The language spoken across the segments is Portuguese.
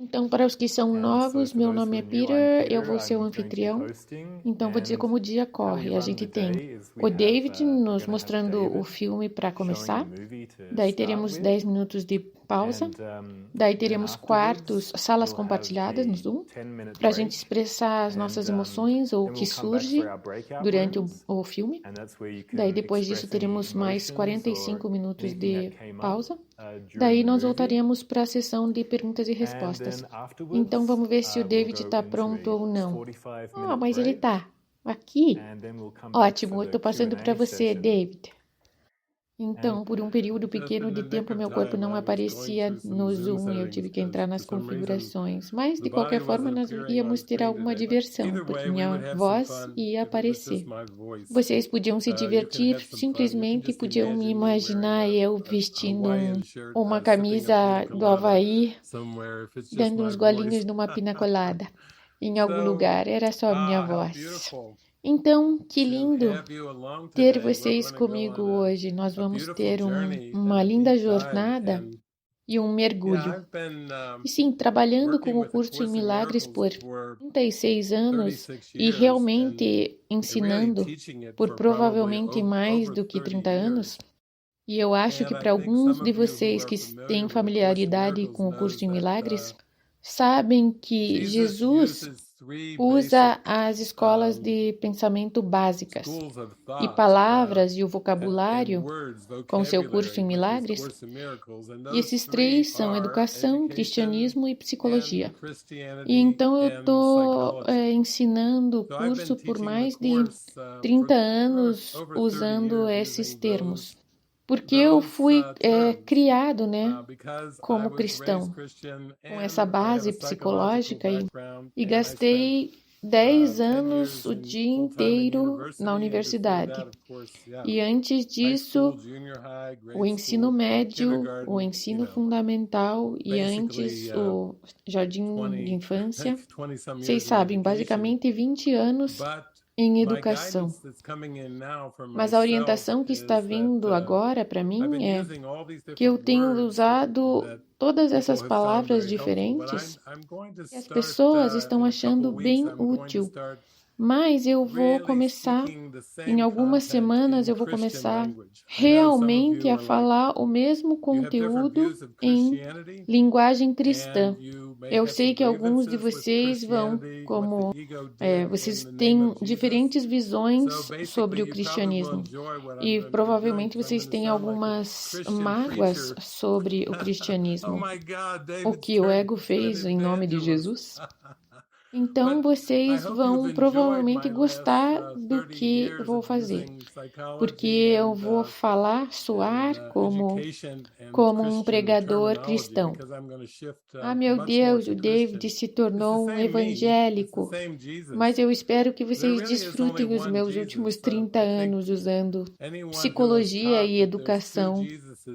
Então, para os que são novos, meu nome é Peter, eu vou ser o anfitrião. Então, vou dizer como o dia corre. A gente tem o David nos mostrando o filme para começar. Daí teremos 10 minutos de pausa. Daí teremos salas compartilhadas no Zoom, para a gente expressar as nossas emoções ou o que surge durante o filme. Daí depois disso teremos mais 45 minutos de pausa. Daí nós voltaremos para a sessão de perguntas e respostas. Então vamos ver se o David está pronto ou não. Mas ele está aqui. Ótimo, eu estou passando para você, David. Então, por um período pequeno de tempo, meu corpo não aparecia no Zoom e eu tive que entrar nas configurações. Mas, de qualquer forma, nós íamos ter alguma diversão, porque minha voz ia aparecer. Vocês podiam se divertir, simplesmente podiam me imaginar eu vestindo uma camisa do Havaí, dando uns golinhos numa pina colada em algum lugar. Era só a minha voz. Então, que lindo ter vocês comigo hoje. Nós vamos ter uma linda jornada e um mergulho. E sim, trabalhando com o curso em Milagres por 36 anos e realmente ensinando por provavelmente mais do que 30 anos. E eu acho que para alguns de vocês que têm familiaridade com o curso em Milagres, sabem que Jesus usa as escolas de pensamento básicas e palavras e o vocabulário com seu curso em Milagres. E esses três são educação, cristianismo e psicologia. E então eu estou ensinando o curso por mais de 30 anos usando esses termos. Porque eu fui criado, como cristão, com essa base psicológica e gastei 10 anos o dia inteiro na universidade. E antes disso, o ensino médio, o ensino fundamental e antes o jardim de infância. Vocês sabem, basicamente 20 anos em educação. Mas a orientação que está vindo agora para mim é que eu tenho usado todas essas palavras diferentes que as pessoas estão achando bem útil. Mas eu vou começar, em algumas semanas, eu vou começar realmente a falar o mesmo conteúdo em linguagem cristã. Eu sei que alguns de vocês vocês têm diferentes visões sobre o cristianismo e provavelmente vocês têm algumas mágoas sobre o cristianismo. O que o ego fez em nome de Jesus? Então, vocês vão provavelmente gostar do que eu vou fazer, porque eu vou soar como um pregador cristão. Meu Deus, o David se tornou um evangélico, mas eu espero que vocês desfrutem os meus últimos 30 anos usando psicologia e educação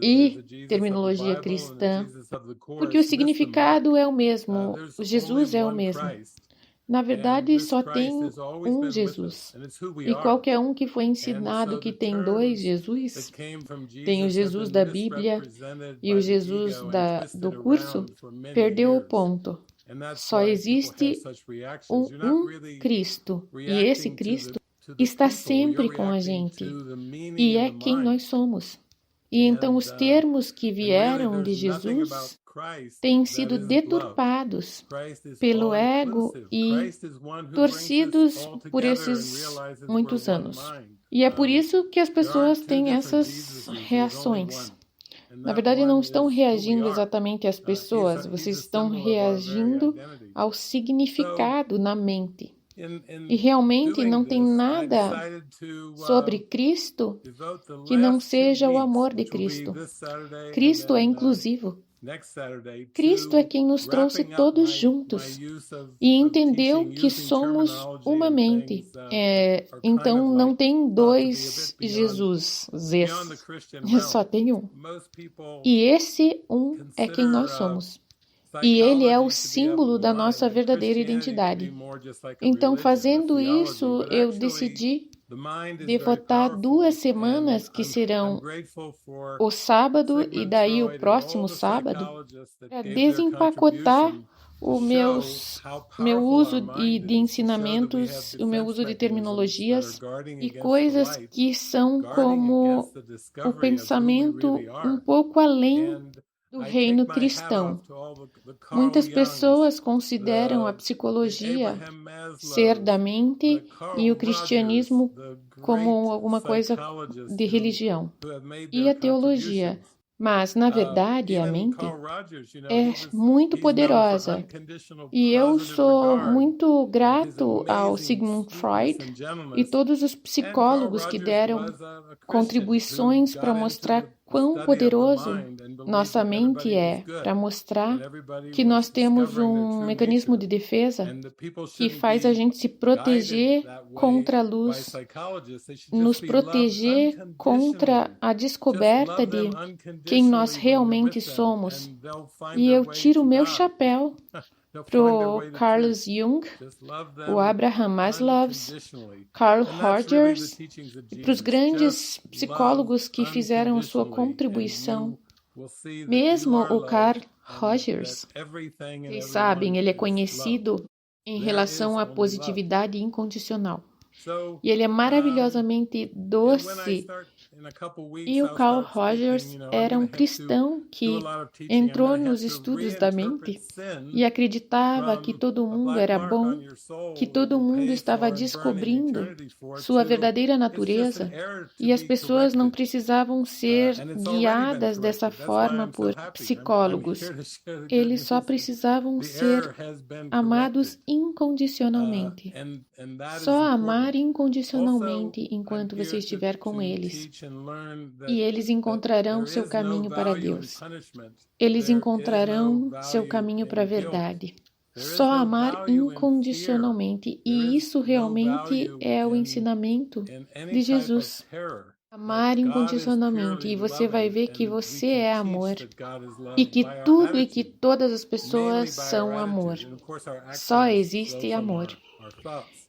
e terminologia cristã, porque o significado é o mesmo, Jesus é o mesmo. Na verdade, só tem um Jesus. E qualquer um que foi ensinado que tem dois Jesus, tem o Jesus da Bíblia e o Jesus do curso, perdeu o ponto. Só existe um Cristo. E esse Cristo está sempre com a gente. E é quem nós somos. E então os termos que vieram de Jesus têm sido deturpados pelo ego e torcidos por esses muitos anos. E é por isso que as pessoas têm essas reações. Na verdade, não estão reagindo exatamente às pessoas, vocês estão reagindo ao significado na mente. E realmente não tem nada sobre Cristo que não seja o amor de Cristo. Cristo é inclusivo. Cristo é quem nos trouxe todos juntos e entendeu que somos uma mente. Então não tem dois Jesus, só tem um. E esse um é quem nós somos. E ele é o símbolo da nossa verdadeira identidade. Então, fazendo isso, eu decidi devotar 2 semanas, que serão o sábado e daí o próximo sábado, para desempacotar meu uso de ensinamentos, o meu uso de terminologias e coisas que são como o pensamento um pouco além do reino cristão. Muitas pessoas consideram a psicologia ser da mente e o cristianismo como alguma coisa de religião e a teologia. Mas, na verdade, a mente é muito poderosa. E eu sou muito grato ao Sigmund Freud e todos os psicólogos que deram contribuições para mostrar quão poderoso nossa mente é, para mostrar que nós temos um mecanismo de defesa que faz a gente se proteger contra a luz, nos proteger contra a descoberta de quem nós realmente somos. E eu tiro o meu chapéu para o Carl Jung, o Abraham Maslow, Carl Rogers, para os grandes psicólogos que fizeram sua contribuição. Mesmo o Carl Rogers, vocês sabem, ele é conhecido em relação à positividade incondicional. E ele é maravilhosamente doce. E o Carl Rogers era um cristão que entrou nos estudos da mente e acreditava que todo mundo era bom, que todo mundo estava descobrindo sua verdadeira natureza e as pessoas não precisavam ser guiadas dessa forma por psicólogos. Eles só precisavam ser amados incondicionalmente. Só amar incondicionalmente enquanto você estiver com eles. E eles encontrarão seu caminho para Deus. Eles encontrarão seu caminho para a verdade. Só amar incondicionalmente. E isso realmente é o ensinamento de Jesus. Amar incondicionalmente. E você vai ver que você é amor. E que tudo e que todas as pessoas são amor. Só existe amor.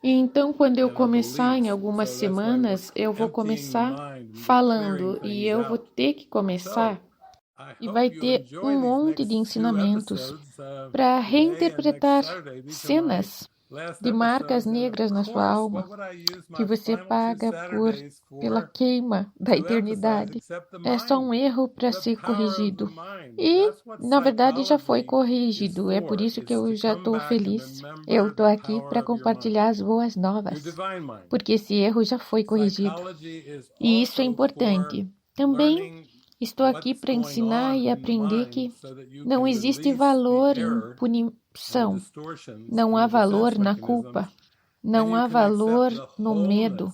E então, quando eu começar em algumas semanas, eu vou começar falando e eu vou ter que começar e vai ter um monte de ensinamentos para reinterpretar cenas de marcas negras na sua alma que você paga pela queima da eternidade. É só um erro para ser corrigido. E, na verdade, já foi corrigido. É por isso que eu já estou feliz. Eu estou aqui para compartilhar as boas novas, porque esse erro já foi corrigido. E isso é importante. Também estou aqui para ensinar e aprender que não existe valor em punição, não há valor na culpa, não há valor no medo,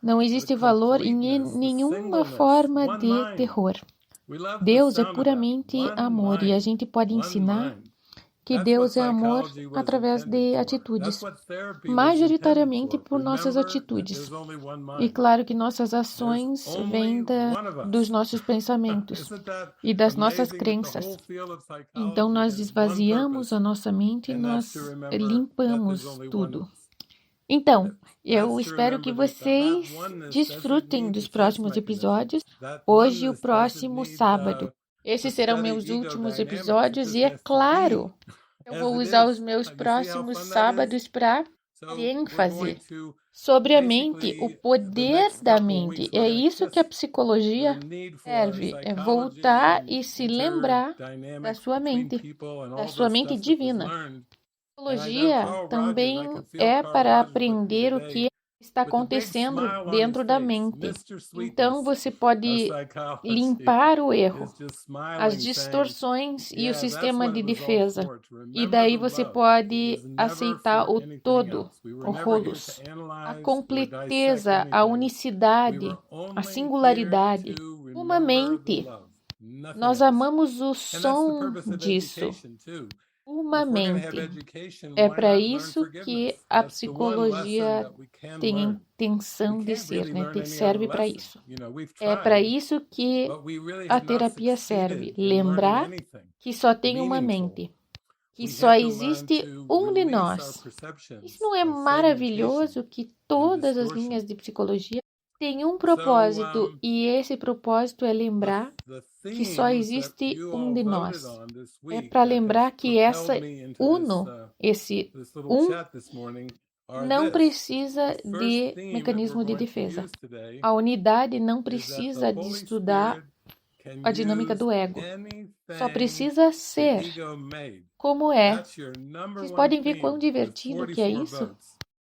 não existe valor em nenhuma forma de terror. Deus é puramente amor e a gente pode ensinar que Deus é amor através de atitudes, majoritariamente por nossas atitudes. E claro que nossas ações vêm dos nossos pensamentos e das nossas crenças. Então nós esvaziamos a nossa mente e nós limpamos tudo. Então, eu espero que vocês desfrutem dos próximos episódios, hoje e o próximo sábado. Esses serão meus últimos episódios e, é claro, eu vou usar os meus próximos sábados para ênfase sobre a mente, o poder da mente. É isso que a psicologia serve, é voltar e se lembrar da sua mente divina. A psicologia também é para aprender o que está acontecendo dentro da mente. Então, você pode limpar o erro, as distorções e o sistema de defesa. E daí você pode aceitar o todo, o holos, a completeza, a unicidade, a singularidade. Uma mente. Nós amamos o som disso. Uma mente. É para isso que a psicologia tem a intenção de ser, né? Serve para isso. É para isso que a terapia serve. Lembrar que só tem uma mente, que só existe um de nós. Isso não é maravilhoso que todas as linhas de psicologia tem um propósito, e esse propósito é lembrar que só existe um de nós. É para lembrar que esse não precisa de mecanismo de defesa. A unidade não precisa de estudar a dinâmica do ego. Só precisa ser como é. Vocês podem ver quão divertido que é isso?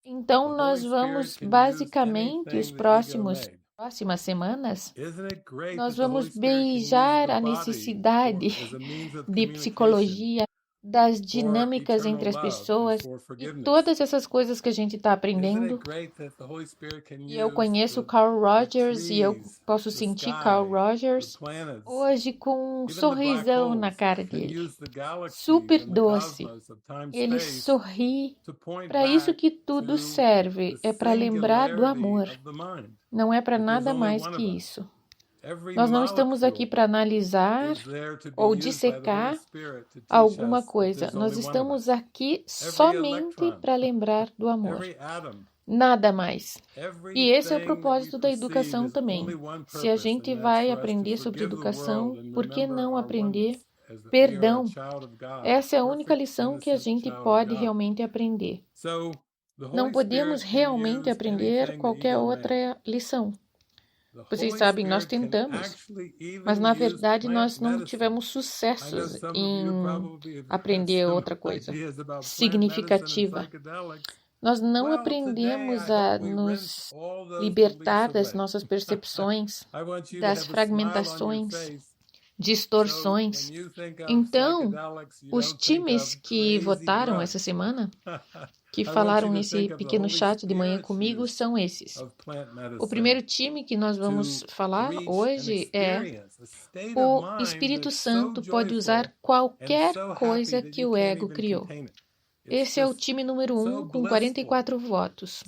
Então, nós vamos basicamente, próximas semanas, nós vamos beijar a necessidade de psicologia, das dinâmicas entre as pessoas e todas essas coisas que a gente está aprendendo. E eu conheço Carl Rogers e eu posso sentir Carl Rogers hoje com um sorrisão na cara dele, super doce. Ele sorri. Para isso que tudo serve, é para lembrar do amor. Não é para nada mais que isso. Nós não estamos aqui para analisar ou dissecar alguma coisa. Nós estamos aqui somente para lembrar do amor. Nada mais. E esse é o propósito da educação também. Se a gente vai aprender sobre educação, por que não aprender perdão? Essa é a única lição que a gente pode realmente aprender. Não podemos realmente aprender qualquer outra lição. Vocês sabem, nós tentamos, mas na verdade nós não tivemos sucessos em aprender outra coisa significativa. Nós não aprendemos a nos libertar das nossas percepções, das fragmentações, distorções. Então, os times que votaram essa semana, que falaram nesse pequeno chat de manhã comigo, são esses. O primeiro time que nós vamos falar hoje é: o Espírito Santo pode usar qualquer coisa que o ego criou. Esse é o time número 1 com 44 votos.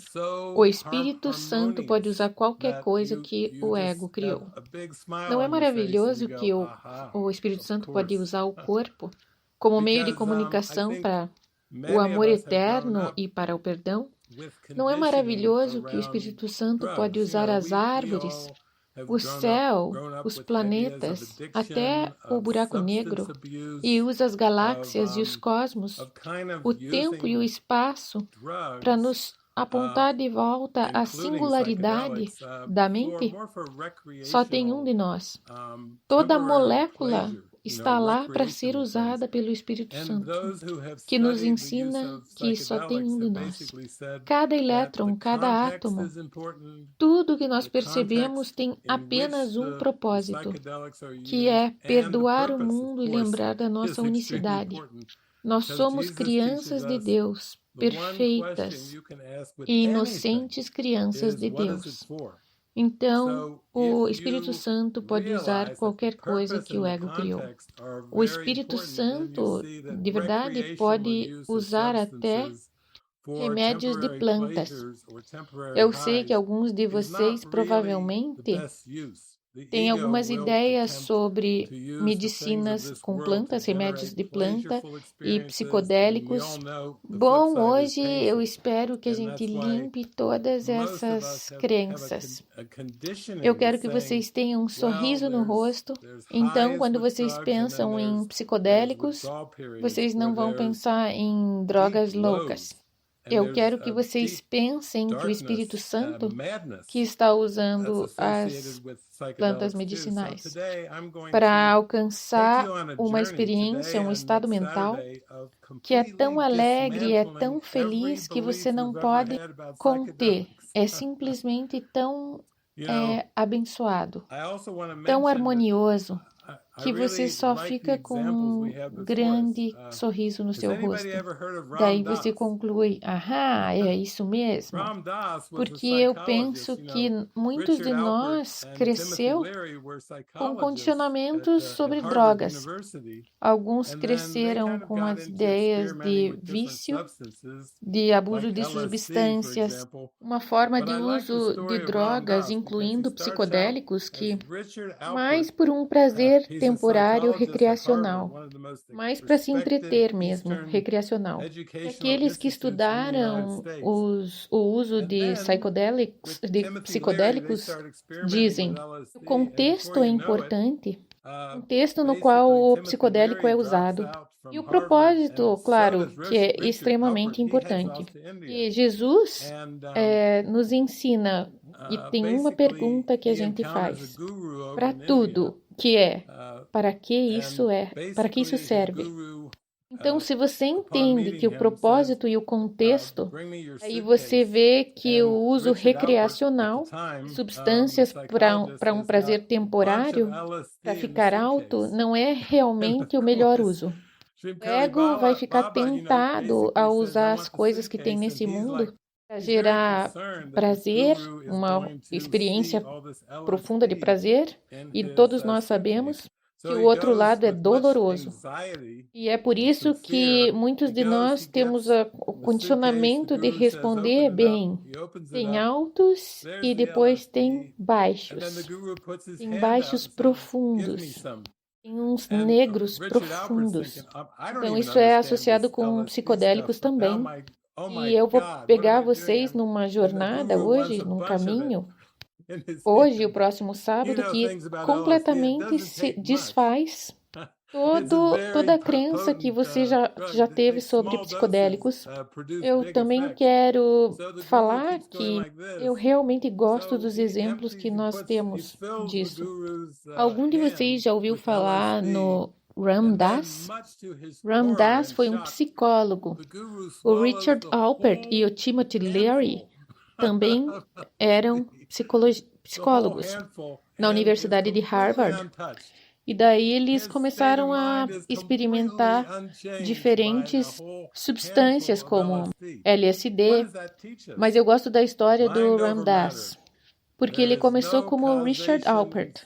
O Espírito Santo pode usar qualquer coisa que o ego criou. Não é maravilhoso que o Espírito Santo pode usar o corpo como meio de comunicação para o amor eterno e para o perdão? Não é maravilhoso que o Espírito Santo pode usar as árvores, o céu, os planetas, até o buraco negro, e usa as galáxias e os cosmos, o tempo e o espaço, para nos apontar de volta à singularidade da mente? Só tem um de nós. Toda molécula está lá para ser usada pelo Espírito Santo, que nos ensina que só tem um de nós. Cada elétron, cada átomo, tudo que nós percebemos tem apenas um propósito, que é perdoar o mundo e lembrar da nossa unicidade. Nós somos crianças de Deus, perfeitas e inocentes crianças de Deus. Então, o Espírito Santo pode usar qualquer coisa que o ego criou. O Espírito Santo, de verdade, pode usar até remédios de plantas. Eu sei que alguns de vocês provavelmente têm algumas ideias sobre medicinas com plantas, remédios de planta e psicodélicos. Bom, hoje eu espero que a gente limpe todas essas crenças. Eu quero que vocês tenham um sorriso no rosto. Então, quando vocês pensam em psicodélicos, vocês não vão pensar em drogas loucas. Eu quero que vocês pensem que o Espírito Santo, que está usando as plantas medicinais para alcançar uma experiência, um estado mental que é tão alegre, é tão feliz que você não pode conter. É simplesmente tão abençoado, tão harmonioso, que você só fica com um grande sorriso no seu rosto. Daí você conclui, é isso mesmo. Porque eu penso que muitos de nós cresceu com condicionamentos sobre drogas. Alguns cresceram com as ideias de vício, de abuso de substâncias, uma forma de uso de drogas, incluindo psicodélicos, que mais por um prazer temporário recreacional, mais para se entreter mesmo, recreacional. Aqueles que estudaram o uso de psicodélicos dizem que o contexto é importante, o contexto no qual o psicodélico é usado. E o propósito, claro, que é extremamente importante. E Jesus nos ensina, e tem uma pergunta que a gente faz, para tudo, que é, para que isso serve? Então, se você entende que o propósito e o contexto, aí você vê que o uso recreacional, substâncias para um prazer temporário, para ficar alto, não é realmente o melhor uso. O ego vai ficar tentado a usar as coisas que tem nesse mundo para gerar prazer, uma experiência profunda de prazer, e todos nós sabemos que o outro lado é doloroso. E é por isso que muitos de nós temos o condicionamento de responder bem. Tem altos e depois tem baixos. Tem baixos profundos. Tem uns negros profundos. Então, isso é associado com psicodélicos também. E eu vou pegar vocês numa jornada hoje, num caminho, hoje, o próximo sábado, que completamente se desfaz toda a crença que você já teve sobre psicodélicos. Eu também quero falar que eu realmente gosto dos exemplos que nós temos disso. Algum de vocês já ouviu falar no Ram Dass? Ram Dass foi um psicólogo. O Richard Alpert e o Timothy Leary também eram psicólogos na Universidade de Harvard. E daí eles começaram a experimentar diferentes substâncias como LSD, mas eu gosto da história do Ram Dass, porque ele começou como Richard Alpert.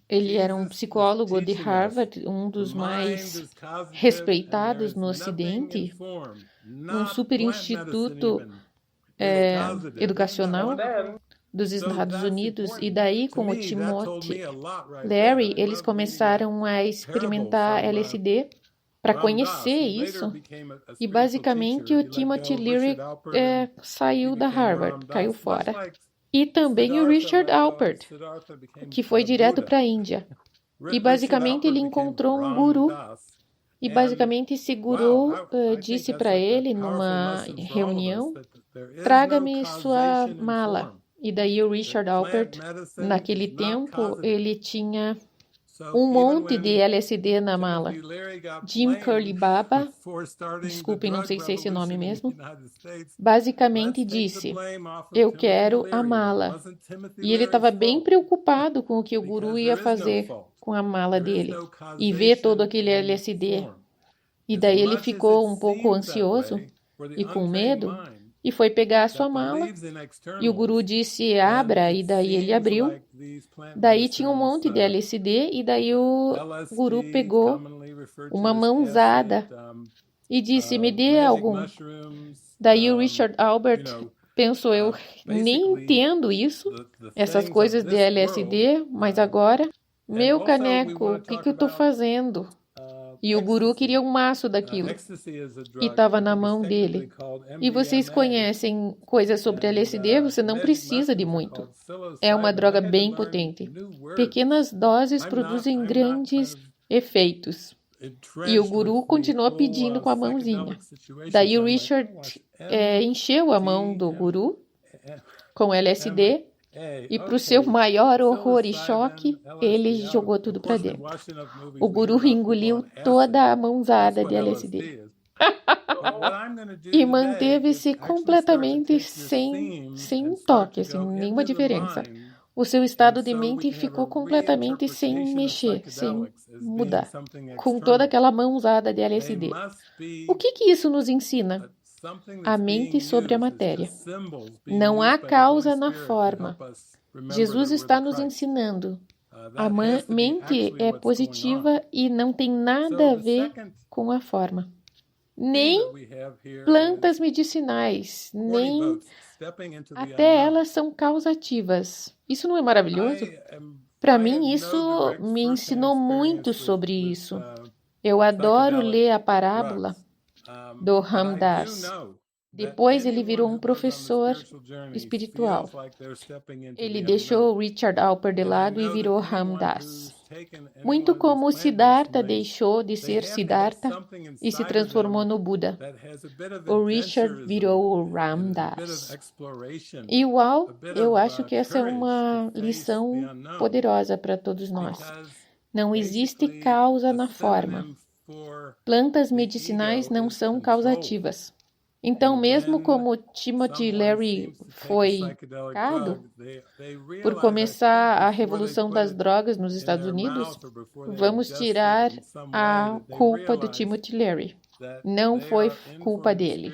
Ele era um psicólogo de Harvard, um dos mais respeitados no Ocidente, um super instituto educacional dos Estados Unidos, e daí com o Timothy Leary, eles começaram a experimentar LSD para conhecer isso, e basicamente o Timothy Leary saiu da Harvard, caiu fora. E também o Richard Alpert, que foi direto para a Índia. E basicamente ele encontrou um guru, e basicamente esse guru disse para ele numa reunião, traga-me sua mala. E daí o Richard Alpert, naquele tempo, ele tinha um monte de LSD na mala. Jim Curly Baba, desculpem, não sei se é esse nome mesmo, basicamente disse, eu quero a mala. E ele estava bem preocupado com o que o guru ia fazer com a mala dele e ver todo aquele LSD. E daí ele ficou um pouco ansioso e com medo, e foi pegar a sua mala, e o guru disse, abra, e daí ele abriu. Daí tinha um monte de LSD, e daí o guru pegou uma mãozada e disse, me dê algum. Daí o Richard Alpert pensou, eu nem entendo isso, essas coisas de LSD, mas agora, meu caneco, o que eu estou fazendo? E o guru queria um maço daquilo. E estava na mão dele. E vocês conhecem coisas sobre LSD, você não precisa de muito. É uma droga bem potente. Pequenas doses produzem grandes efeitos. E o guru continuou pedindo com a mãozinha. Daí o Richard encheu a mão do guru com LSD. E para o seu maior horror e choque, ele jogou tudo para dentro. O guru engoliu toda a mãozada de LSD. E manteve-se completamente sem toque, assim, nenhuma diferença. O seu estado de mente ficou completamente sem mexer, sem mudar, com toda aquela mãozada de LSD. O que isso nos ensina? A mente sobre a matéria. Não há causa na forma. Jesus está nos ensinando. A mente é positiva e não tem nada a ver com a forma. Nem plantas medicinais, nem até elas são causativas. Isso não é maravilhoso? Para mim, isso me ensinou muito sobre isso. Eu adoro ler a parábola do Ram Dass. Depois ele virou um professor espiritual. Ele deixou Richard Alper de lado e virou Ram Dass. Muito como Siddhartha deixou de ser Siddhartha e se transformou no Buda. O Richard virou o Ram Dass. Igual, eu acho que essa é uma lição poderosa para todos nós. Não existe causa na forma. Plantas medicinais não são causativas. Então, mesmo como Timothy Leary foi indicado por começar a revolução das drogas nos Estados Unidos, vamos tirar a culpa do Timothy Leary. Não foi culpa dele.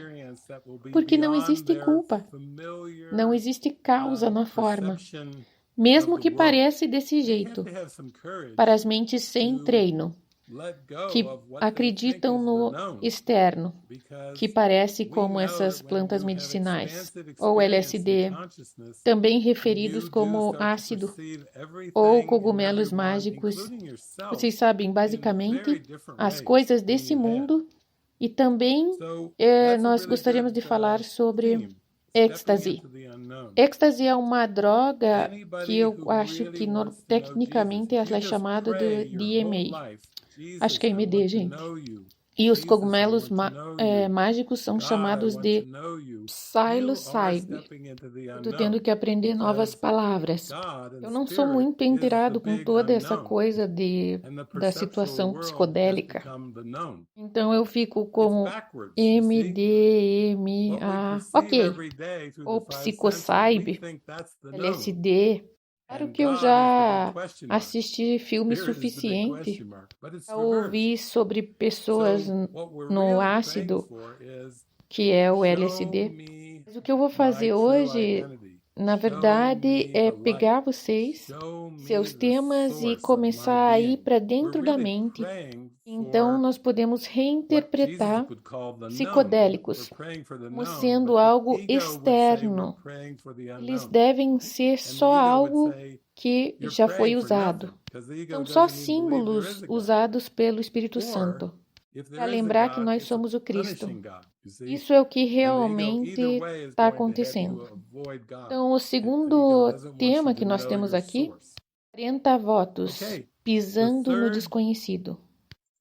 Porque não existe culpa. Não existe causa na forma. Mesmo que pareça desse jeito. Para as mentes sem treino, que acreditam no externo, que parece como essas plantas medicinais, ou LSD, também referidos como ácido, ou cogumelos mágicos. Vocês sabem, basicamente, as coisas desse mundo, e também nós gostaríamos de falar sobre êxtase. Êxtase é uma droga que eu acho que tecnicamente ela é chamada de DMA. Acho que é MD, gente. E os cogumelos mágicos são chamados de psilocybe. Estou tendo que aprender novas palavras. Eu não sou muito inteirado com toda essa coisa da situação psicodélica. Então eu fico com MDMA. Ok. Ou psilocybe, LSD. Claro que eu já assisti filme suficiente para ouvir sobre pessoas no ácido, que é o LSD. Mas o que eu vou fazer hoje, na verdade, é pegar seus temas e começar a ir para dentro da mente. Então, nós podemos reinterpretar psicodélicos como sendo algo externo. Eles devem ser só algo que já foi usado. São só símbolos usados pelo Espírito Santo para lembrar que nós somos o Cristo. Isso é o que realmente está acontecendo. Então, o segundo tema que nós temos aqui, 40 votos, pisando no desconhecido.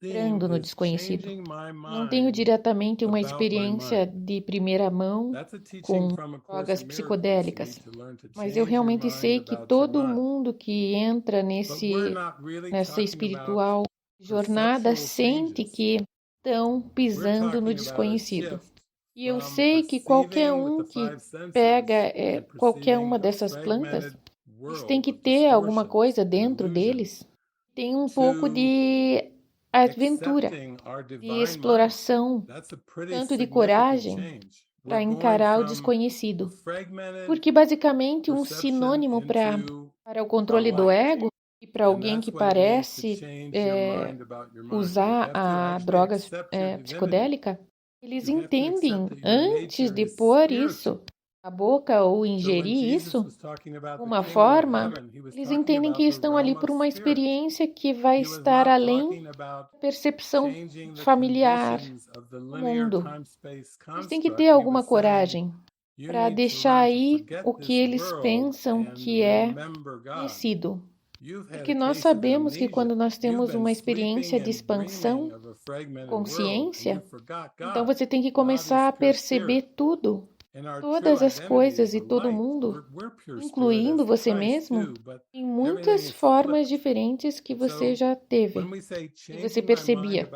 Entrando no desconhecido. Não tenho diretamente uma experiência de primeira mão com drogas psicodélicas, mas eu realmente sei que todo mundo que entra nessa espiritual jornada sente que estão pisando no desconhecido. E eu sei que qualquer um que pega qualquer uma dessas plantas, eles têm que ter alguma coisa dentro deles. Tem um pouco de aventura, de exploração, tanto de coragem para encarar o desconhecido. Porque basicamente um sinônimo para o controle do ego e para alguém que parece usar a droga psicodélica, eles entendem antes de pôr isso na boca ou ingerir isso, uma forma, eles entendem que estão ali por uma experiência que vai estar além da percepção familiar do mundo. Eles têm que ter alguma coragem para deixar aí o que eles pensam que é conhecido. Porque nós sabemos que quando nós temos uma experiência de expansão, consciência, então você tem que começar a perceber tudo. Todas as coisas e todo mundo, incluindo você mesmo, em muitas formas diferentes que você já teve, que você percebia.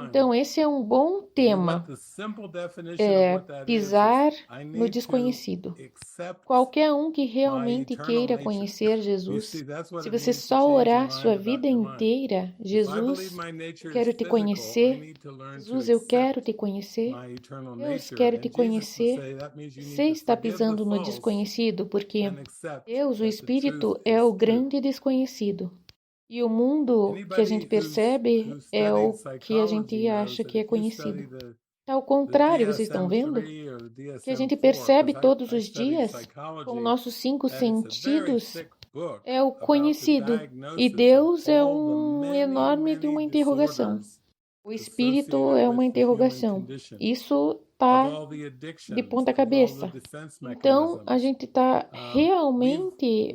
Então, esse é um bom tema, pisar no desconhecido. Qualquer um que realmente queira conhecer Jesus, se você só orar sua vida inteira, Jesus, eu quero te conhecer, Jesus, eu quero te conhecer, Deus, quero te conhecer, você está pisando no desconhecido, porque Deus, o Espírito, é o grande desconhecido. E o mundo que a gente percebe é o que a gente acha que é conhecido. Ao contrário, vocês estão vendo? Que a gente percebe todos os dias com nossos 5 sentidos é o conhecido, e Deus é um enorme de uma interrogação. O espírito é uma interrogação. Isso está de ponta cabeça. Então, a gente está realmente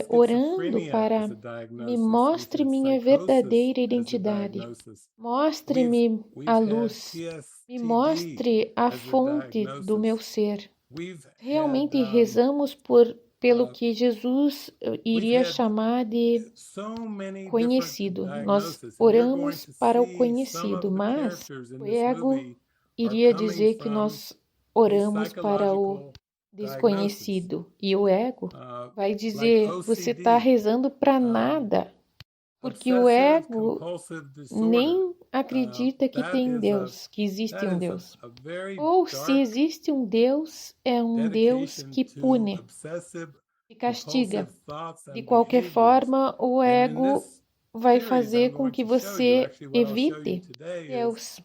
orando para me mostre minha verdadeira identidade. Mostre-me a luz. Me mostre a fonte do meu ser. Realmente rezamos pelo que Jesus iria chamar de conhecido. Nós oramos para o conhecido, mas o ego iria dizer que nós oramos para o desconhecido. E o ego vai dizer, você está rezando para nada. Porque o ego nem acredita que tem Deus, que existe um Deus. Ou se existe um Deus, é um Deus que pune, que castiga. De qualquer forma, o ego vai fazer com que você evite Deus.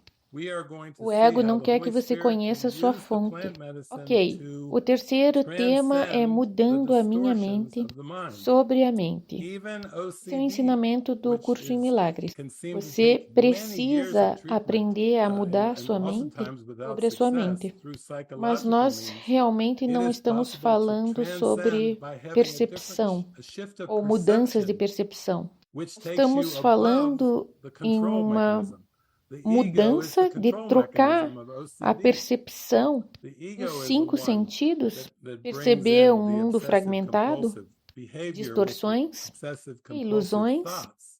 O ego não quer que você conheça a sua fonte. Ok, o terceiro tema é mudando a minha mente sobre a mente. Esse é o ensinamento do curso em milagres. Você precisa aprender a mudar a sua mente sobre a sua mente. Mas nós realmente não estamos falando sobre percepção ou mudanças de percepção. Estamos falando em uma mudança de trocar a percepção dos 5 sentidos, perceber um mundo fragmentado, distorções e ilusões,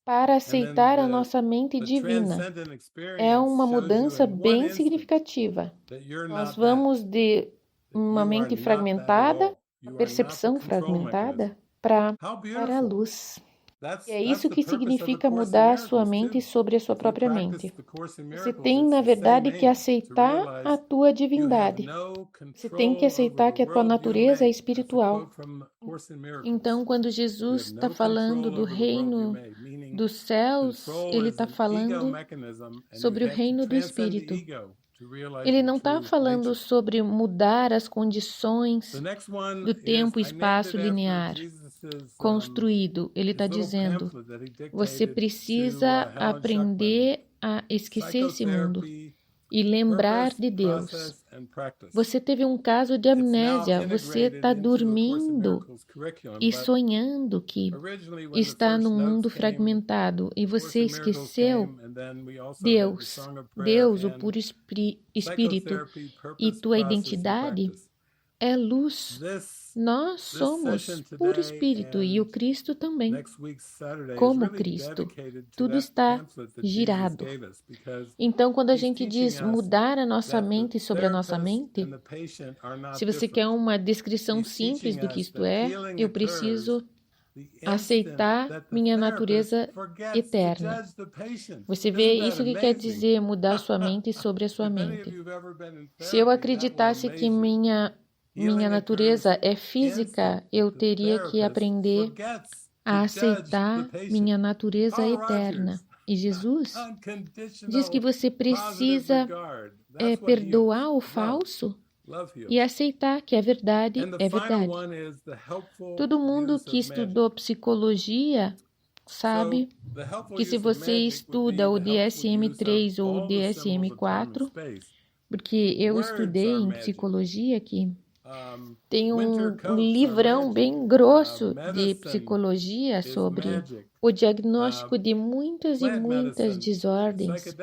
para aceitar a nossa mente divina. É uma mudança bem significativa. Nós vamos de uma mente fragmentada, a percepção fragmentada, para a luz. E é isso que significa mudar a sua mente sobre a sua própria mente. Você tem, na verdade, que aceitar a tua divindade. Você tem que aceitar que a tua natureza é espiritual. Então, quando Jesus está falando do reino dos céus, ele está falando sobre o reino do espírito. Ele não está falando sobre mudar as condições do tempo e espaço linear construído. Ele está dizendo, você precisa aprender a esquecer esse mundo e lembrar de Deus. Você teve um caso de amnésia, você está dormindo e sonhando que está num mundo fragmentado e você esqueceu Deus, o puro Espírito, e tua identidade é luz. Nós somos puro Espírito e o Cristo também, como Cristo. Tudo está girado. Então, quando a gente diz mudar a nossa mente sobre a nossa mente, se você quer uma descrição simples do que isto é, eu preciso aceitar minha natureza eterna. Você vê isso que quer dizer mudar sua mente sobre a sua mente. Se eu acreditasse que minha natureza é física, eu teria que aprender a aceitar minha natureza eterna. E Jesus diz que você precisa perdoar o falso e aceitar que a verdade é verdade. Todo mundo que estudou psicologia sabe que se você estuda o DSM-3 ou o DSM-4, porque eu estudei em psicologia aqui, tem um livrão bem grosso de psicologia sobre o diagnóstico de muitas e muitas desordens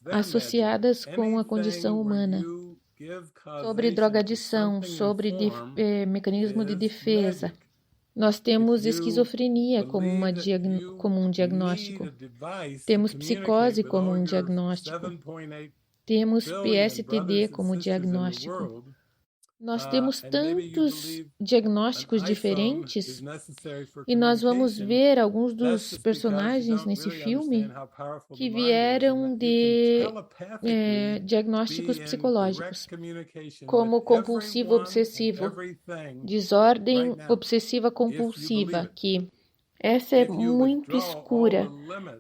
associadas com a condição humana, sobre drogadição, sobre mecanismo de defesa. Nós temos esquizofrenia como um diagnóstico, temos psicose como um diagnóstico, temos PSTD como diagnóstico. Nós temos tantos diagnósticos diferentes e nós vamos ver alguns dos personagens nesse filme que vieram de diagnósticos psicológicos, como compulsivo-obsessivo, desordem obsessiva-compulsiva, que Essa é muito escura.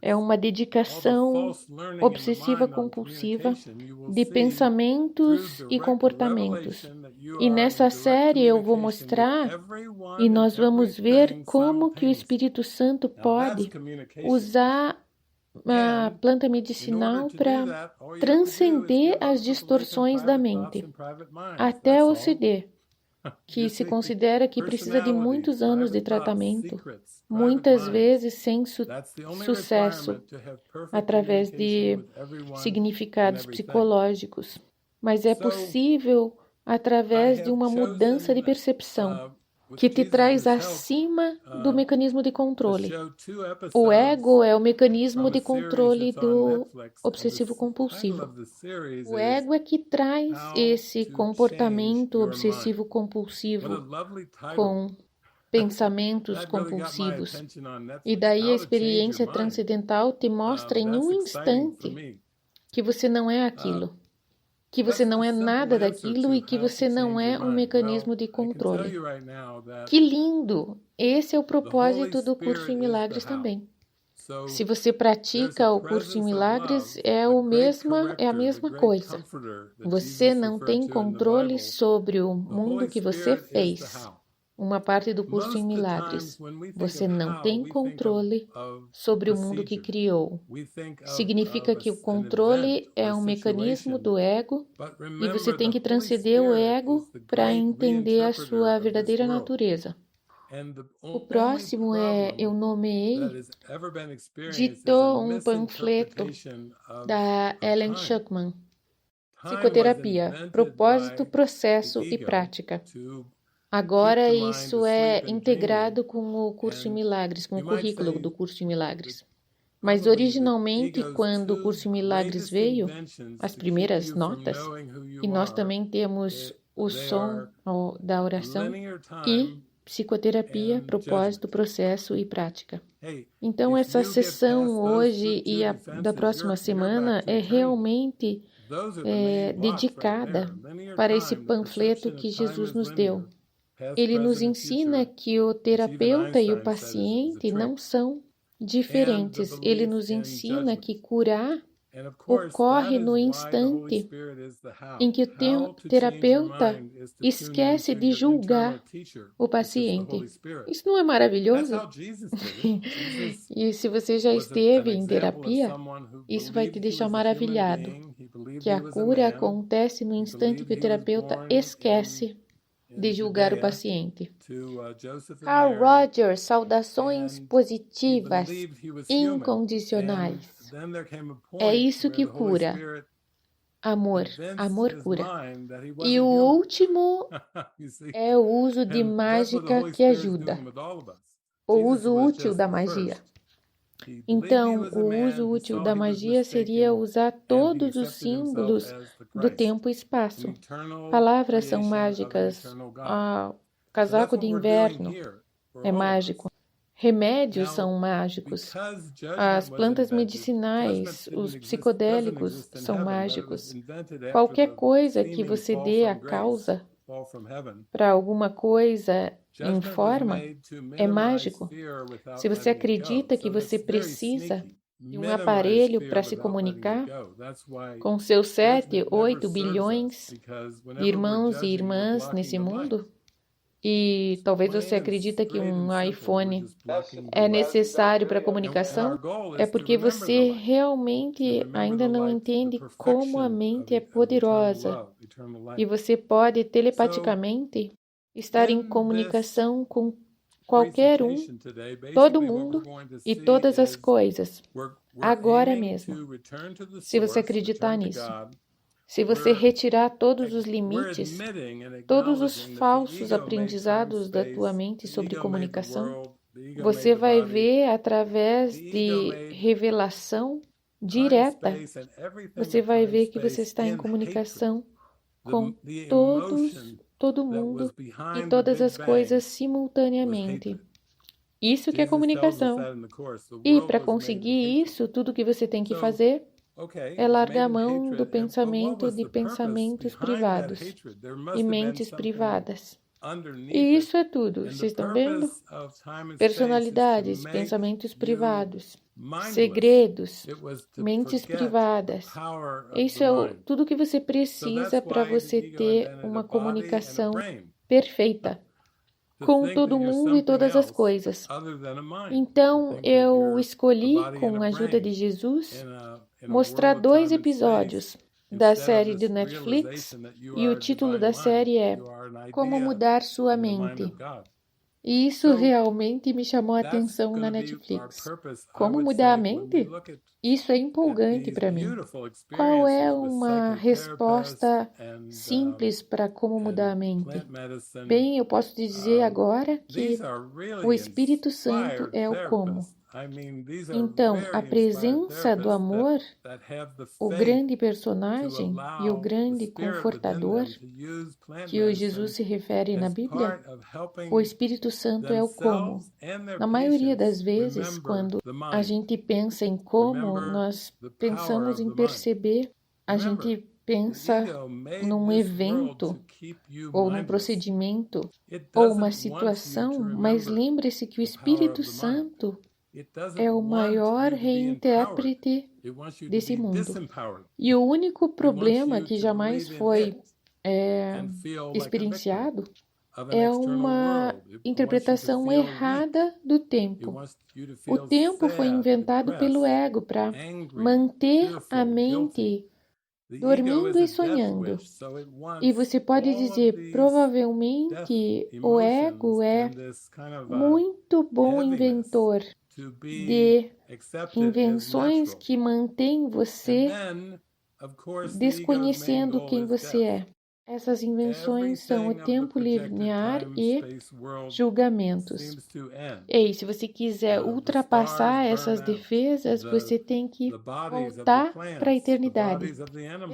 É uma dedicação obsessiva-compulsiva de pensamentos e comportamentos. E nessa série eu vou mostrar e nós vamos ver como que o Espírito Santo pode usar a planta medicinal para transcender as distorções da mente, até o CD, que se considera que precisa de muitos anos de tratamento, muitas vezes sem sucesso, através de significados psicológicos. Mas é possível através de uma mudança de percepção, que te traz acima do mecanismo de controle. O ego é o mecanismo de controle do obsessivo-compulsivo. O ego é que traz esse comportamento obsessivo-compulsivo com pensamentos compulsivos. E daí a experiência transcendental te mostra em um instante que você não é aquilo, que você não é nada daquilo e que você não é um mecanismo de controle. Que lindo! Esse é o propósito do curso em Milagres também. Se você pratica o curso em Milagres, é a mesma coisa. Você não tem controle sobre o mundo que você fez. Uma parte do curso em Milagres. Você não tem controle sobre o mundo que criou. Significa que o controle é um mecanismo do ego e você tem que transcender o ego para entender a sua verdadeira natureza. O próximo eu nomeei, ditou um panfleto da Ellen Schuckman, Psicoterapia, Propósito, Processo e Prática. Agora isso é integrado com o curso em Milagres, com o currículo do curso em Milagres. Mas originalmente, quando o curso em Milagres veio, as primeiras notas, e nós também temos o som da oração e psicoterapia, propósito, processo e prática. Então essa sessão hoje e da próxima semana é realmente dedicada para esse panfleto que Jesus nos deu. Ele nos ensina que o terapeuta e o paciente não são diferentes. Ele nos ensina que curar ocorre no instante em que o terapeuta esquece de julgar o paciente. Isso não é maravilhoso? E se você já esteve em terapia, isso vai te deixar maravilhado, que a cura acontece no instante que o terapeuta esquece de julgar o paciente. Carl Rogers, saudações positivas, incondicionais. É isso que cura. Amor. Amor cura. E o último é o uso de mágica que ajuda. O uso útil da magia. Então, o uso útil da magia seria usar todos os símbolos do tempo e espaço. Palavras são mágicas. Casaco de inverno é mágico. Remédios são mágicos. As plantas medicinais, os psicodélicos são mágicos. Qualquer coisa que você dê a causa para alguma coisa em forma é mágico. Se você acredita que você precisa de um aparelho para se comunicar com seus 7, 8 bilhões de irmãos e irmãs nesse mundo, e talvez você acredita que um iPhone é necessário para comunicação, é porque você realmente ainda não entende como a mente é poderosa e você pode telepaticamente estar em comunicação com qualquer um, todo mundo e todas as coisas, agora mesmo, se você acreditar nisso. Se você retirar todos os limites, todos os falsos aprendizados da tua mente sobre comunicação, você vai ver através de revelação direta, você vai ver que você está em comunicação com todo mundo e todas as coisas simultaneamente. Isso que é comunicação. E para conseguir isso, tudo que você tem que fazer é largar a mão do pensamento de pensamentos privados e mentes privadas. E isso é tudo. Vocês estão vendo? Personalidades, pensamentos privados, segredos, mentes privadas. Isso é tudo que você precisa para você ter uma comunicação perfeita com todo mundo e todas as coisas. Então, eu escolhi, com a ajuda de Jesus, mostrar 2 episódios da série do Netflix, e o título da série é Como Mudar Sua Mente. E isso realmente me chamou a atenção na Netflix. Como mudar a mente? Isso é empolgante para mim. Qual é uma resposta simples para como mudar a mente? Bem, eu posso dizer agora que o Espírito Santo é o como. Então, a presença do amor, o grande personagem e o grande confortador, que o Jesus se refere na Bíblia, o Espírito Santo é o como. Na maioria das vezes, quando a gente pensa em como, nós pensamos em perceber, a gente pensa num evento, ou num procedimento, ou uma situação, mas lembre-se que o Espírito Santo é o maior reintérprete desse mundo. E o único problema que jamais foi experienciado é uma interpretação errada do tempo. O tempo foi inventado pelo ego para manter a mente dormindo e sonhando. E você pode dizer, provavelmente o ego é muito bom inventor de invenções que mantêm você desconhecendo quem você é. Essas invenções são o tempo linear e julgamentos. E se você quiser ultrapassar essas defesas, você tem que voltar para a eternidade.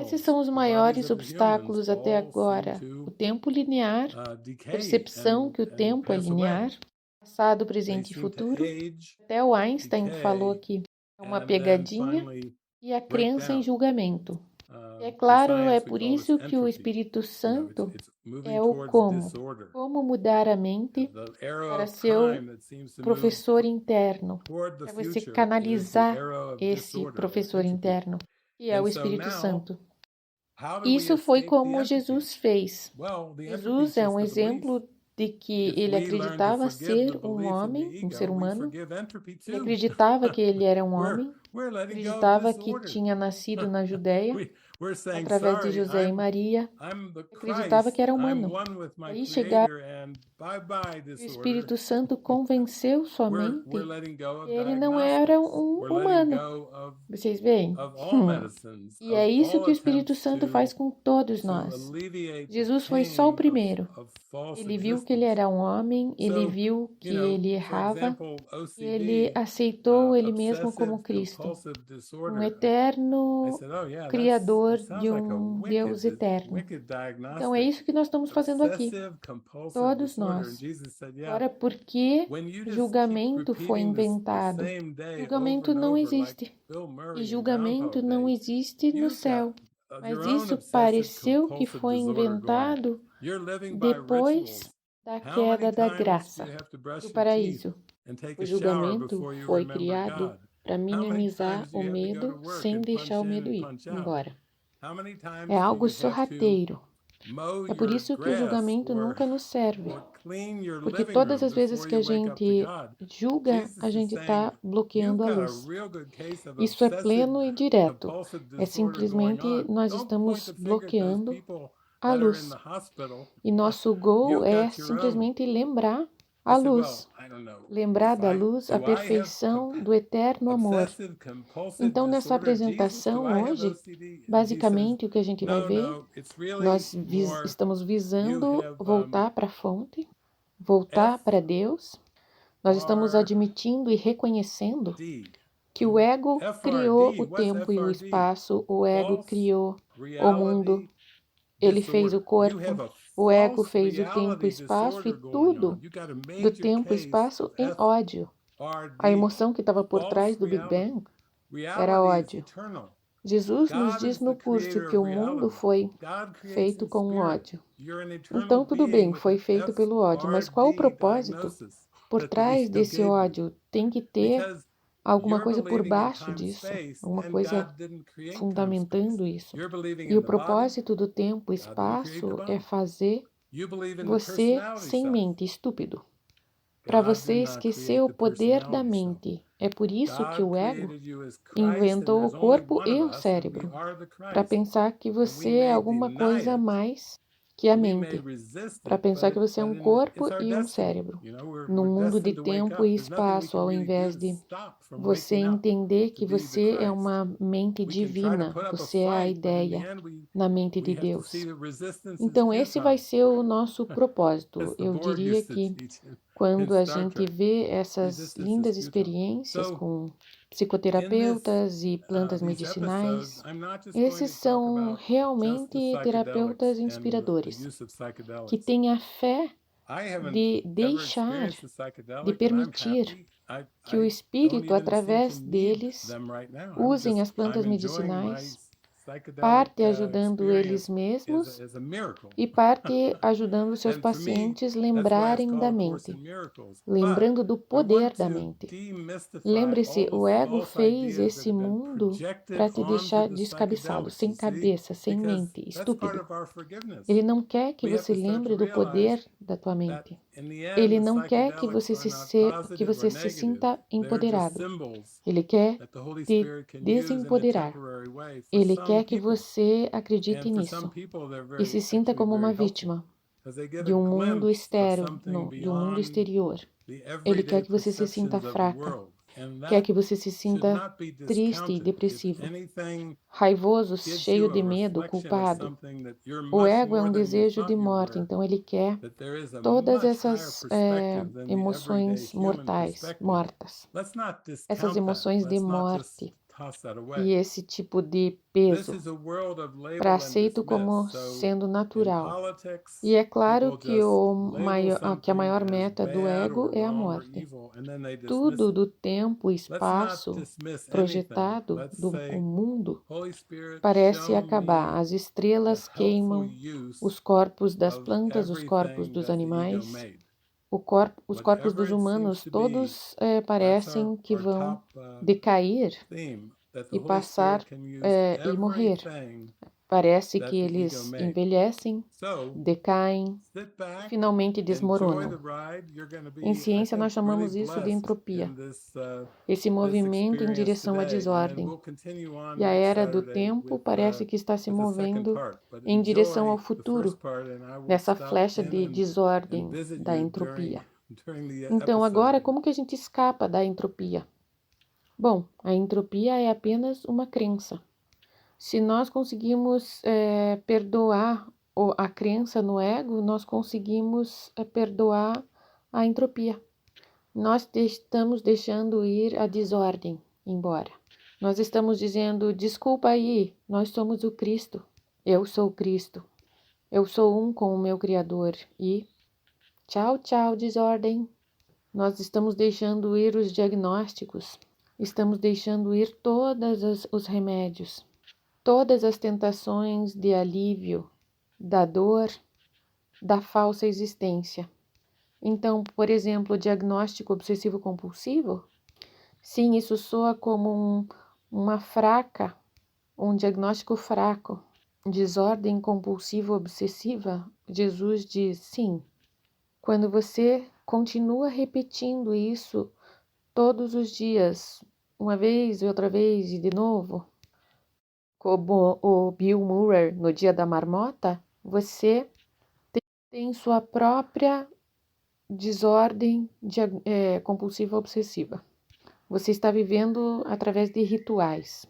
Esses são os maiores obstáculos até agora. O tempo linear, a percepção que o tempo é linear, passado, presente e futuro. Até o Einstein falou que é uma pegadinha, e a crença em julgamento. É claro, é por isso que o Espírito Santo é o como. Como mudar a mente para seu professor interno, para você canalizar esse professor interno, que é o Espírito Santo. Isso foi como Jesus fez. Jesus é um exemplo de que ele acreditava ser um homem, um ser humano. Ele acreditava que ele era um homem, acreditava que tinha nascido na Judéia, através de José e Maria, acreditava que era humano. Aí chegaram, o Espírito Santo convenceu sua mente que ele não era um humano. Vocês veem? E é isso que o Espírito Santo faz com todos nós. Jesus foi só o primeiro. Ele viu que ele era um homem, ele viu que ele errava, e ele aceitou ele mesmo como Cristo, um eterno Criador de um Deus eterno. Então é isso que nós estamos fazendo aqui, todos nós. Agora, por que julgamento foi inventado? Julgamento não existe. E julgamento não exi no céu. Mas isso pareceu que foi inventado depois da queda da graça do paraíso. O julgamento foi criado para minimizar o medo sem deixar o medo ir embora. É algo sorrateiro. É por isso que o julgamento nunca nos serve. Porque todas as vezes que a gente julga, a gente está bloqueando a luz. Isso é pleno e direto. É simplesmente nós estamos bloqueando a luz. E nosso goal é simplesmente lembrar a luz. Lembrar da luz, a perfeição do eterno amor. Então, nessa apresentação hoje, basicamente o que a gente vai ver, nós estamos visando voltar para a fonte, voltar para Deus. Nós estamos admitindo e reconhecendo que o ego criou o tempo e o espaço, o ego criou o mundo, ele fez o corpo, o ego fez o tempo e o espaço e tudo do tempo e espaço em ódio. A emoção que estava por trás do Big Bang era ódio. Jesus nos diz no curso que o mundo foi feito com ódio. Então, tudo bem, foi feito pelo ódio, mas qual o propósito? Por trás desse ódio tem que ter alguma coisa por baixo disso, alguma coisa fundamentando isso. E o propósito do tempo e espaço é fazer você sem mente, estúpido, para você esquecer o poder da mente. É por isso que o ego inventou o corpo e o cérebro, para pensar que você é alguma coisa a mais que a mente, para pensar que você é um corpo e um cérebro, num mundo de tempo e espaço, ao invés de você entender que você é uma mente divina, você é a ideia na mente de Deus. Então, esse vai ser o nosso propósito. Eu diria que quando a gente vê essas lindas experiências com psicoterapeutas e plantas medicinais, esses são realmente terapeutas inspiradores, que têm a fé de deixar, de permitir que o espírito, através deles, usem as plantas medicinais, parte ajudando eles mesmos e parte ajudando seus pacientes lembrarem da mente, lembrando do poder da mente. Lembre-se, o ego fez esse mundo para te deixar descabeçado, sem cabeça, sem mente, estúpido. Ele não quer que você lembre do poder da tua mente. Ele não quer que você se sinta empoderado. Ele quer te desempoderar. Ele quer que você acredite nisso e se sinta como uma vítima de um mundo estéril, de um mundo exterior. Ele quer que você se sinta fraca, quer que você se sinta triste e depressivo, raivoso, cheio de medo, culpado. O ego é um desejo de morte, então ele quer todas essas emoções mortas, essas emoções de morte e esse tipo de peso, para aceito como sendo natural. E é claro que, que a maior meta do ego é a morte. Tudo do tempo e espaço projetado do mundo parece acabar. As estrelas queimam, os corpos das plantas, os corpos dos animais, os corpos dos humanos, todos parecem que vão decair e passar e morrer. Parece que eles envelhecem, decaem, finalmente desmoronam. Em ciência, nós chamamos isso de entropia, esse movimento em direção à desordem. E a era do tempo parece que está se movendo em direção ao futuro, nessa flecha de desordem da entropia. Então, agora, como que a gente escapa da entropia? Bom, a entropia é apenas uma crença. Se nós conseguimos perdoar a crença no ego, nós conseguimos perdoar a entropia. Nós estamos deixando ir a desordem embora. Nós estamos dizendo, desculpa aí, nós somos o Cristo. Eu sou o Cristo. Eu sou um com o meu Criador. E tchau, tchau, desordem. Nós estamos deixando ir os diagnósticos. Estamos deixando ir todos os remédios. Todas as tentações de alívio, da dor, da falsa existência. Então, por exemplo, o diagnóstico obsessivo-compulsivo, sim, isso soa como um diagnóstico fraco. Desordem compulsiva-obsessiva, Jesus diz, sim. Quando você continua repetindo isso todos os dias, uma vez e outra vez e de novo, como o Bill Murray no Dia da Marmota, você tem sua própria desordem compulsiva obsessiva. Você está vivendo através de rituais.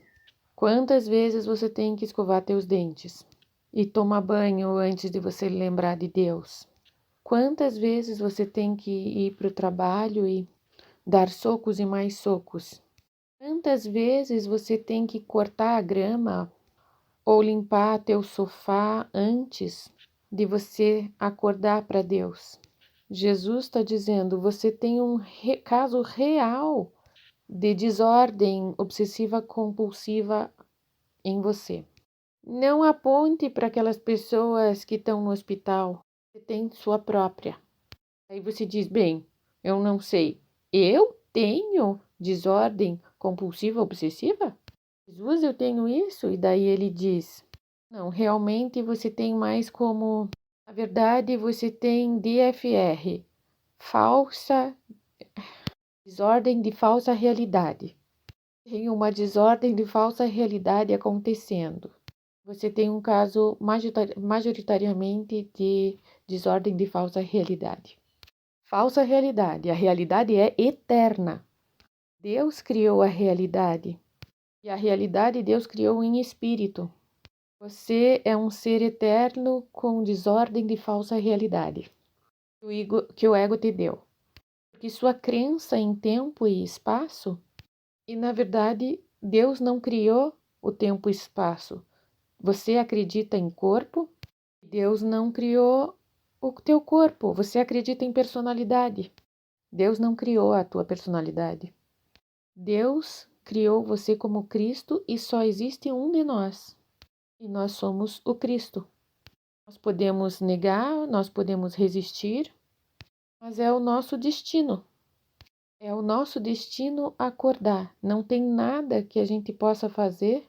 Quantas vezes você tem que escovar teus dentes e tomar banho antes de você lembrar de Deus? Quantas vezes você tem que ir para o trabalho e dar socos e mais socos? Quantas vezes você tem que cortar a grama ou limpar teu sofá antes de você acordar para Deus? Jesus está dizendo, você tem um caso real de desordem obsessiva compulsiva em você. Não aponte para aquelas pessoas que estão no hospital. Você tem sua própria. Aí você diz, bem, eu não sei. Eu tenho desordem compulsiva obsessiva? Jesus, eu tenho isso? E daí ele diz, não, realmente você tem mais como... Na verdade, você tem DFR, desordem de falsa realidade. Tem uma desordem de falsa realidade acontecendo. Você tem um caso majoritariamente de desordem de falsa realidade. Falsa realidade. A realidade é eterna. Deus criou a realidade. E a realidade Deus criou em espírito. Você é um ser eterno com desordem de falsa realidade que o ego te deu. Porque sua crença em tempo e espaço, e na verdade Deus não criou o tempo e espaço. Você acredita em corpo, Deus não criou o teu corpo. Você acredita em personalidade. Deus não criou a tua personalidade. Deus criou você como Cristo e só existe um de nós. E nós somos o Cristo. Nós podemos negar, nós podemos resistir, mas é o nosso destino. É o nosso destino acordar. Não tem nada que a gente possa fazer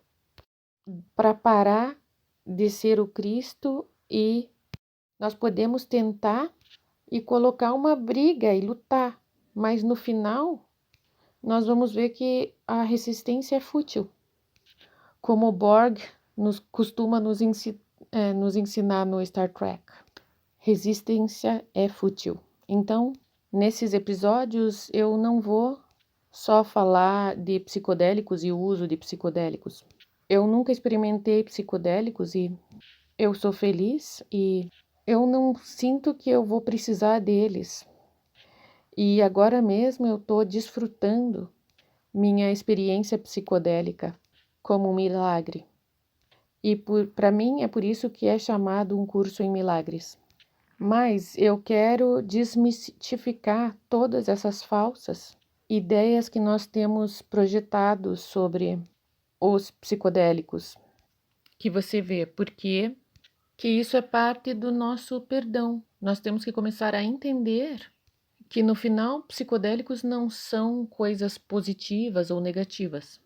para parar de ser o Cristo e nós podemos tentar e colocar uma briga e lutar, mas no final nós vamos ver que a resistência é fútil. Como o Borg costuma nos ensinar no Star Trek. Resistência é fútil. Então, nesses episódios, eu não vou só falar de psicodélicos e o uso de psicodélicos. Eu nunca experimentei psicodélicos e eu sou feliz e eu não sinto que eu vou precisar deles. E agora mesmo eu estou desfrutando minha experiência psicodélica como um milagre. E para mim é por isso que é chamado um curso em milagres. Mas eu quero desmistificar todas essas falsas ideias que nós temos projetado sobre os psicodélicos. Que você vê, porque que isso é parte do nosso perdão. Nós temos que começar a entender que no final psicodélicos não são coisas positivas ou negativas.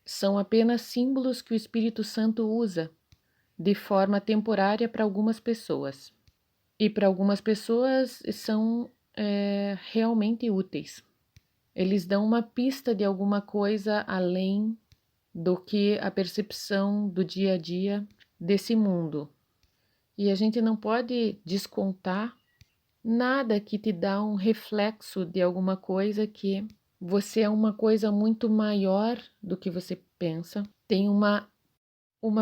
São apenas símbolos que o Espírito Santo usa de forma temporária para algumas pessoas. E para algumas pessoas são realmente úteis. Eles dão uma pista de alguma coisa além do que a percepção do dia a dia desse mundo. E a gente não pode descontar nada que te dá um reflexo de alguma coisa que você é uma coisa muito maior do que você pensa, tem uma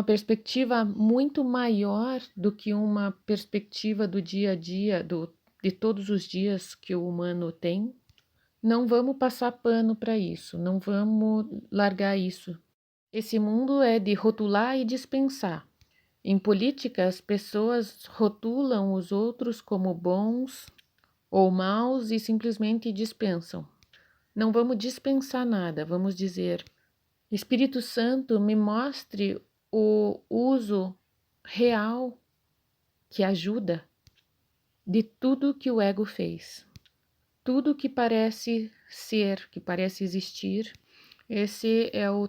perspectiva muito maior do que uma perspectiva do dia a dia, de todos os dias que o humano tem. Não vamos passar pano para isso, não vamos largar isso. Esse mundo é de rotular e dispensar. Em política, as pessoas rotulam os outros como bons ou maus e simplesmente dispensam. Não vamos dispensar nada, vamos dizer: Espírito Santo, me mostre o uso real que ajuda de tudo que o ego fez. Tudo que parece ser, que parece existir, esse é o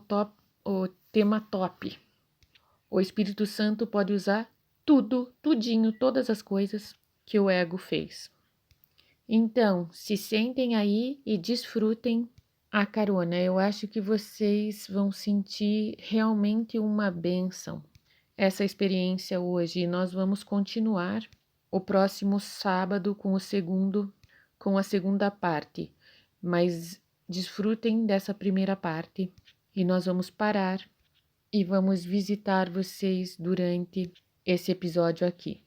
tema top. O Espírito Santo pode usar tudo, tudinho, todas as coisas que o ego fez. Então, se sentem aí e desfrutem a carona. Eu acho que vocês vão sentir realmente uma bênção essa experiência hoje. E nós vamos continuar o próximo sábado com a segunda parte. Mas desfrutem dessa primeira parte e nós vamos parar e vamos visitar vocês durante esse episódio aqui.